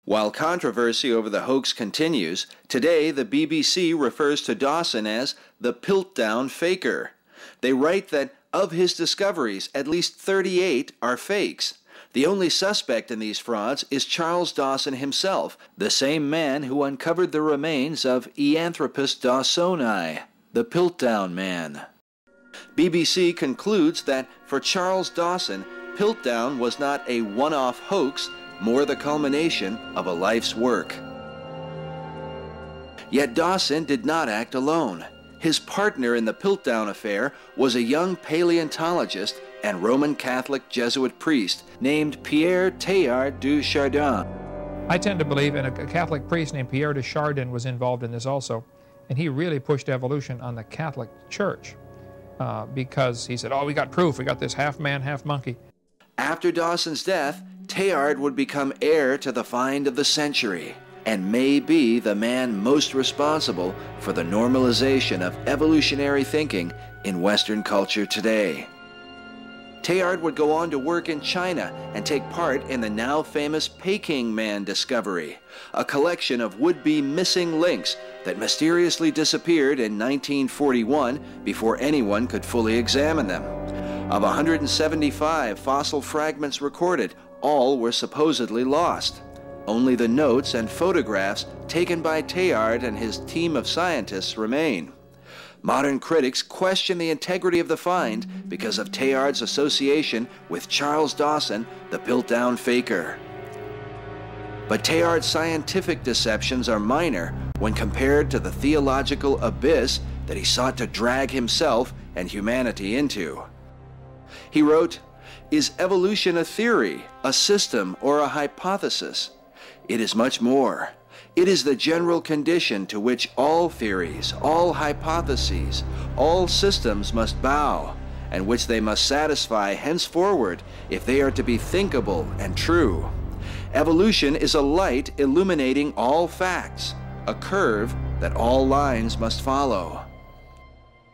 While controversy over the hoax continues, today the BBC refers to Dawson as the Piltdown Faker. They write that of his discoveries, at least 38 are fakes. The only suspect in these frauds is Charles Dawson himself, the same man who uncovered the remains of Eanthropus dawsoni, the Piltdown man. BBC concludes that for Charles Dawson, Piltdown was not a one-off hoax, more the culmination of a life's work. Yet Dawson did not act alone. His partner in the Piltdown affair was a young paleontologist and Roman Catholic Jesuit priest named Pierre Teilhard du Chardin. I tend to believe in a Catholic priest named Pierre de Chardin was involved in this also, and he really pushed evolution on the Catholic Church because he said, oh, we got proof, we got this half man, half monkey. After Dawson's death, Teilhard would become heir to the find of the century and may be the man most responsible for the normalization of evolutionary thinking in Western culture today. Teilhard would go on to work in China and take part in the now famous Peking Man discovery, a collection of would-be missing links that mysteriously disappeared in 1941 before anyone could fully examine them. Of 175 fossil fragments recorded, all were supposedly lost. Only the notes and photographs taken by Teilhard and his team of scientists remain. Modern critics question the integrity of the find because of Teilhard's association with Charles Dawson, the Piltdown Faker. But Teilhard's scientific deceptions are minor when compared to the theological abyss that he sought to drag himself and humanity into. He wrote, "Is evolution a theory, a system, or a hypothesis? It is much more. It is the general condition to which all theories, all hypotheses, all systems must bow, and which they must satisfy henceforward if they are to be thinkable and true. Evolution is a light illuminating all facts, a curve that all lines must follow."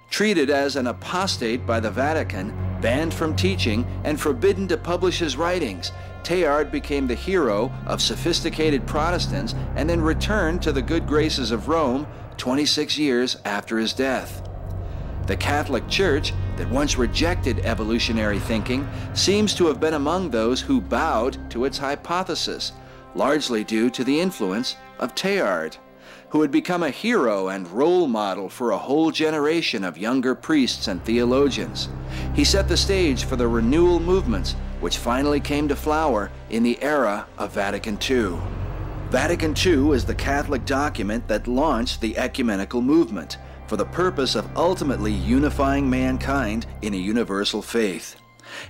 Treated as an apostate by the Vatican, banned from teaching, and forbidden to publish his writings, Teilhard became the hero of sophisticated Protestants and then returned to the good graces of Rome 26 years after his death. The Catholic Church, that once rejected evolutionary thinking, seems to have been among those who bowed to its hypothesis, largely due to the influence of Teilhard, who had become a hero and role model for a whole generation of younger priests and theologians. He set the stage for the renewal movements, which finally came to flower in the era of Vatican II. Vatican II is the Catholic document that launched the ecumenical movement for the purpose of ultimately unifying mankind in a universal faith.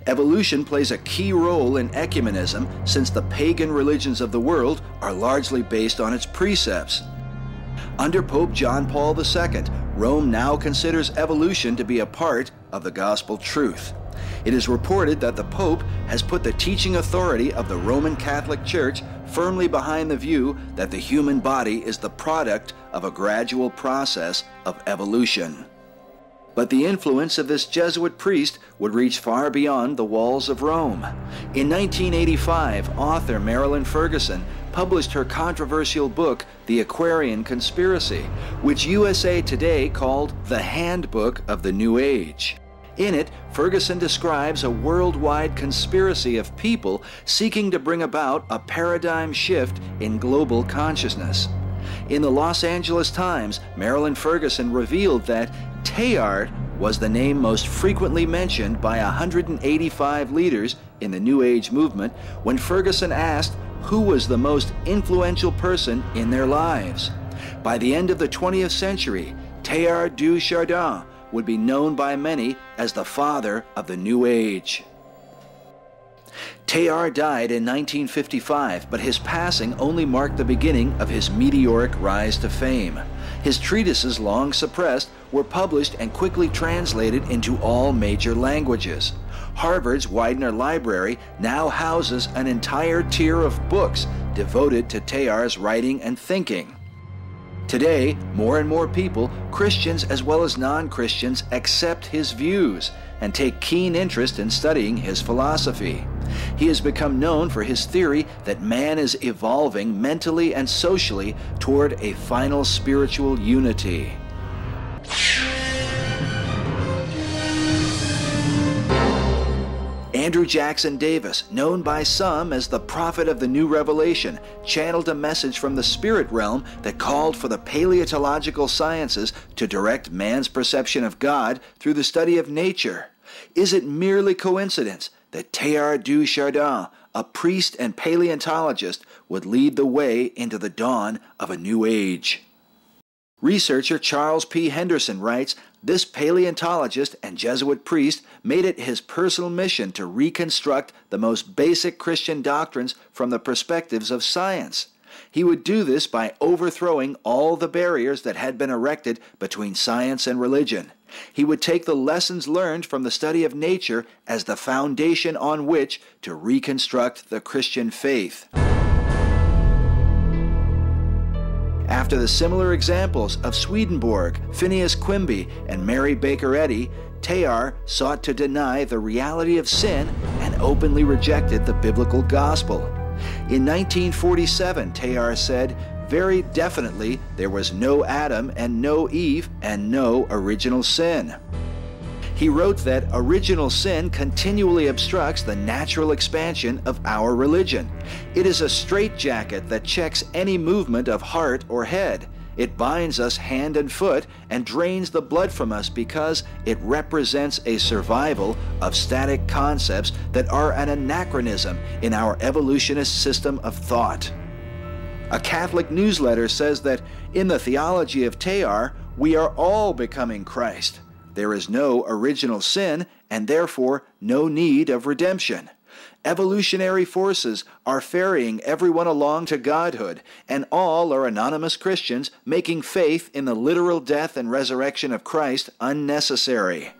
Evolution plays a key role in ecumenism since the pagan religions of the world are largely based on its precepts. Under Pope John Paul II, Rome now considers evolution to be a part of the gospel truth. It is reported that the Pope has put the teaching authority of the Roman Catholic Church firmly behind the view that the human body is the product of a gradual process of evolution. But the influence of this Jesuit priest would reach far beyond the walls of Rome. In 1985, author Marilyn Ferguson published her controversial book, The Aquarian Conspiracy, which USA Today called the Handbook of the New Age. In it, Ferguson describes a worldwide conspiracy of people seeking to bring about a paradigm shift in global consciousness. In the Los Angeles Times, Marilyn Ferguson revealed that Teilhard was the name most frequently mentioned by 185 leaders in the New Age movement when Ferguson asked who was the most influential person in their lives. By the end of the 20th century, Teilhard du Chardin would be known by many as the father of the New Age. Teilhard died in 1955, but his passing only marked the beginning of his meteoric rise to fame. His treatises, long suppressed, were published and quickly translated into all major languages. Harvard's Widener Library now houses an entire tier of books devoted to Teilhard's writing and thinking. Today, more and more people, Christians as well as non-Christians, accept his views and take keen interest in studying his philosophy. He has become known for his theory that man is evolving mentally and socially toward a final spiritual unity. Andrew Jackson Davis, known by some as the prophet of the New Revelation, channeled a message from the spirit realm that called for the paleontological sciences to direct man's perception of God through the study of nature. Is it merely coincidence that Teilhard de Chardin, a priest and paleontologist, would lead the way into the dawn of a new age? Researcher Charles P. Henderson writes, this paleontologist and Jesuit priest made it his personal mission to reconstruct the most basic Christian doctrines from the perspectives of science. He would do this by overthrowing all the barriers that had been erected between science and religion. He would take the lessons learned from the study of nature as the foundation on which to reconstruct the Christian faith. After the similar examples of Swedenborg, Phineas Quimby, and Mary Baker Eddy, Teilhard sought to deny the reality of sin and openly rejected the biblical gospel. In 1947, Teilhard said, very definitely, there was no Adam and no Eve and no original sin. He wrote that original sin continually obstructs the natural expansion of our religion. It is a straitjacket that checks any movement of heart or head. It binds us hand and foot and drains the blood from us because it represents a survival of static concepts that are an anachronism in our evolutionist system of thought. A Catholic newsletter says that in the theology of Teilhard, we are all becoming Christ. There is no original sin, and therefore no need of redemption. Evolutionary forces are ferrying everyone along to godhood, and all are anonymous Christians making faith in the literal death and resurrection of Christ unnecessary.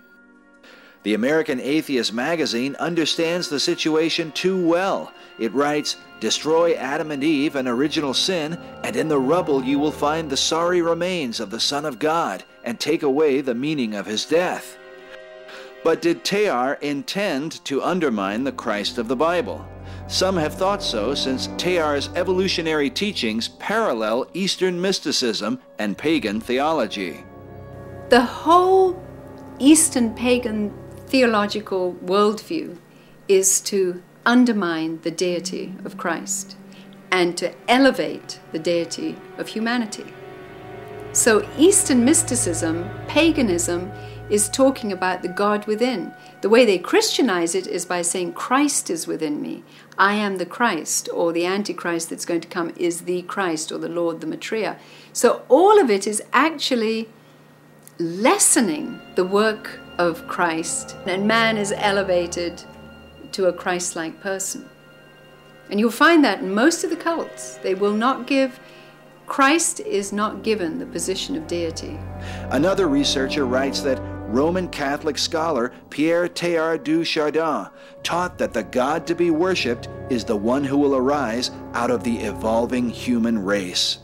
The American Atheist magazine understands the situation too well. It writes, destroy Adam and Eve and original sin, and in the rubble you will find the sorry remains of the Son of God, and take away the meaning of his death. But did Teilhard intend to undermine the Christ of the Bible? Some have thought so, since Teilhard's evolutionary teachings parallel Eastern mysticism and pagan theology. The whole Eastern pagan theological worldview is to undermine the deity of Christ and to elevate the deity of humanity. So Eastern mysticism, paganism, is talking about the God within. The way they Christianize it is by saying Christ is within me. I am the Christ, or the Antichrist that's going to come is the Christ, or the Lord, the Maitreya. So all of it is actually lessening the work of Christ, and man is elevated to a Christ-like person. And you'll find that in most of the cults, they will not give, Christ is not given the position of deity. Another researcher writes that Roman Catholic scholar Pierre Teilhard de Chardin taught that the God to be worshipped is the one who will arise out of the evolving human race.